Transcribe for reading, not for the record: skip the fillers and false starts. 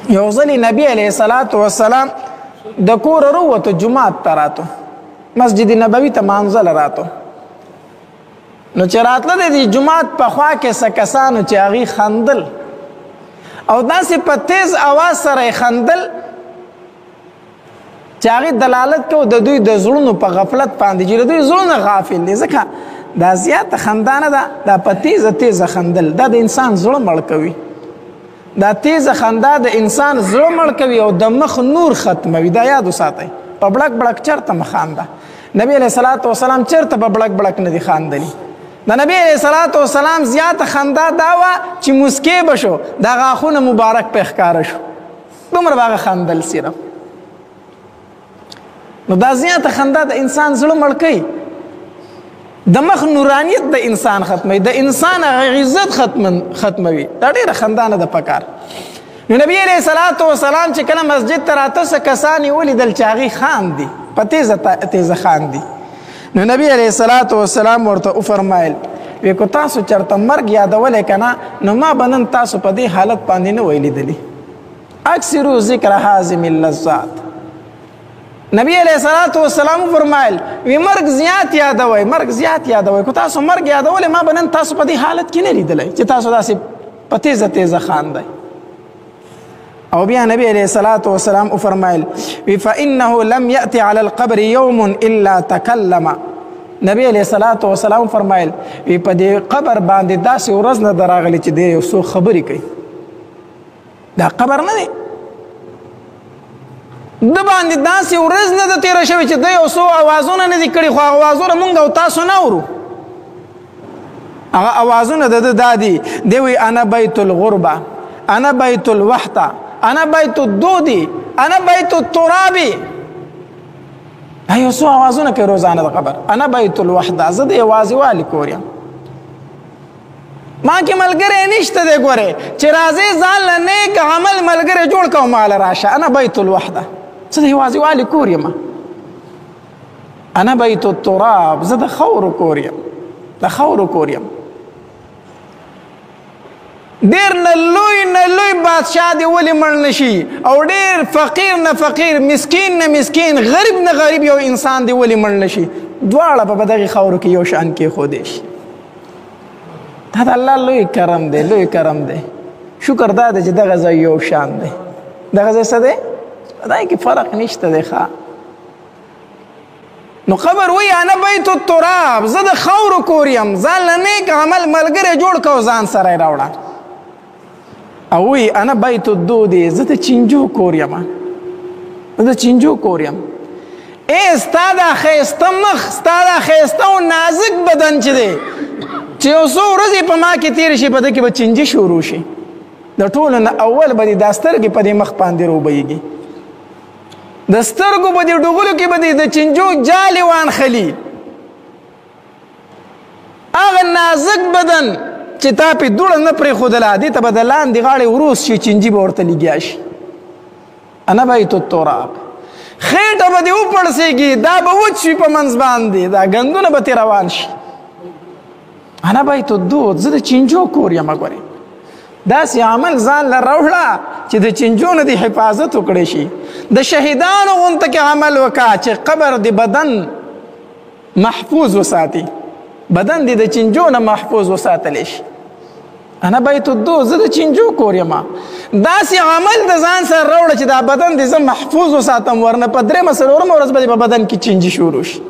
یو ځلې نبی علیه الصلاة والسلام د کوره راووتو جومات ته راتو مسجد نبوي ته مانځه له راتو نو چې راتله د دې جومات په خوا کې څه کسانو چې هغوی خندل او داسې په تیز اواز سره یې خندل چې هغې دلالت کو د دوی د زړونو په غفلت باندې چې د دوی زړونه غافل دي ځکه دا زیاته خندا نه ده دا په تیزه خندل دا د انسان زړه مړ کوي دا تیزه خندا د انسان زړه مړ کوي او د مخ نور ختموي دا یاد وساتئ په بړک بړک چېرته مه خانده نبی علیه صلات وسلام چېرته په بړک بړک نه دي خاندلي د نبی علیه صلات وسلام زیاته خندا دا وه چې مسکې به شو دا غاښونه مبارک پې ښکاره شو دومره به هغه خندل صرف نو دا زیاته خندا د انسان زړه مړ کوي د مخ نورانیت د انسان ختموي د انسان عزت ختموي دا ډېره خندا نه ده پکار نو نبی علیه الصلاة والسلام چې کله مسجد ته راته څه کسان یې ولیدل چې هغې خاندي په تیزه خاندي نو نبی علیه الصلاة والسلام ورته وفرمایل وی که تاسو چېرته مرګ یادولی که نه نو ما به نن تاسو په دې حالت باندې نه وی لیدلي اکثرو ذکر حازم اللذات نبی علیہ الصلوۃ والسلام فرمایل وی مرګ زیات یادوي کو تاسو مرګ یادول ما بنن تاسو په دې حالت کې نه لیدلای چې تاسو داسې په تیزه خاندئ او بیا نبی علیہ الصلوۃ والسلام فرمایل وی فانه لم یأتی علی القبر یوم الا تکلم نبی علیہ الصلوۃ والسلام فرمایل وی په دې قبر باندې داسې ورځ نه دراغلی چې دی یو څو خبرې کوي دا قبر نه دی د باندې داسې ورځ نه ده تېره شوې چې دی یو څو اوازونه نه دي کړي خو اوازونه مونږ او تاسو نه اورو هغه اوازونه د ده دا دي دی وی انا بیت الغربه انا بیت الوحده انا بیت الدودي انا بیت الترابي دا یو څو اوازونه کوي روزانه د قبر انا بیت الوحده زه د یوازیوالي کور یم ما کې ملګری نشته دی ګورې چې راځې ځان له نیک عمل ملګری جوړ کړه ماله راشه انا بیت الوحده زه د یوازیوالي کور یم انا بیت التراب زه د خاورو کور یم ډېر نه لوی بادشاه دی ولې مړ نه شي او ډېر فقیر نه فقیر مسکین نه مسکین غریب نه غریب یو انسان دی ولې مړ نه شي دواړه په دغې خاورو کې یو شان کېښودی شي دا د الله لوی کرم دی شکر دا دی چې دغه ځای یو شان دی دغه ځای څه دی دای کې فرق نشته دی ښه نو قبر وی انا بیت التراب زه د خاورو کور یم ځان له نیک عمل ملګری جوړ که او ځان سره یې راوړه او وی انا بیت الدودي زه د چینجو کور یم ای ستا دا ښایسته مخ ستا دا ښایسته او نازک بدن چې دی چې یو څو ورځې په ما کې تېرې شي په ده کې به چینجي شروع شي د ټولو نه اول به دې دا سترګې په دې مخ باندې روبهیږي د سترګو په دې ډوغلو کې به دې د چینجو جالې وانخلي هغه نازک بدن چې تا پې دوړه نه پرېښودله دې ته به د لاندې غاړې وروس شي چینجي به ورته لګیا شي انا بیت التراب خېټه به دې وپړسېږي دا به وچ شي په منځ باندې دا ګندونه به ترې روان شي انا بیت الدود زه د چینجو کور یم ګورې داسې عمل ځان له راوړه چې د چینجو نه دې حفاظت وکړی شي د شهیدانو غونته کې عمل وکړه چې قبر د بدن محفوظ وساتي بدن دې د چینجو نه محفوظ وساتلی شي انا بیت الدود زه د چینجو کور یم داسې عمل د ځان سره راوړه چې دا بدن دې زه محفوظ وساتم ورنه په درېمه څلورمه ورځ به دې په بدن کې چینجي شروع شي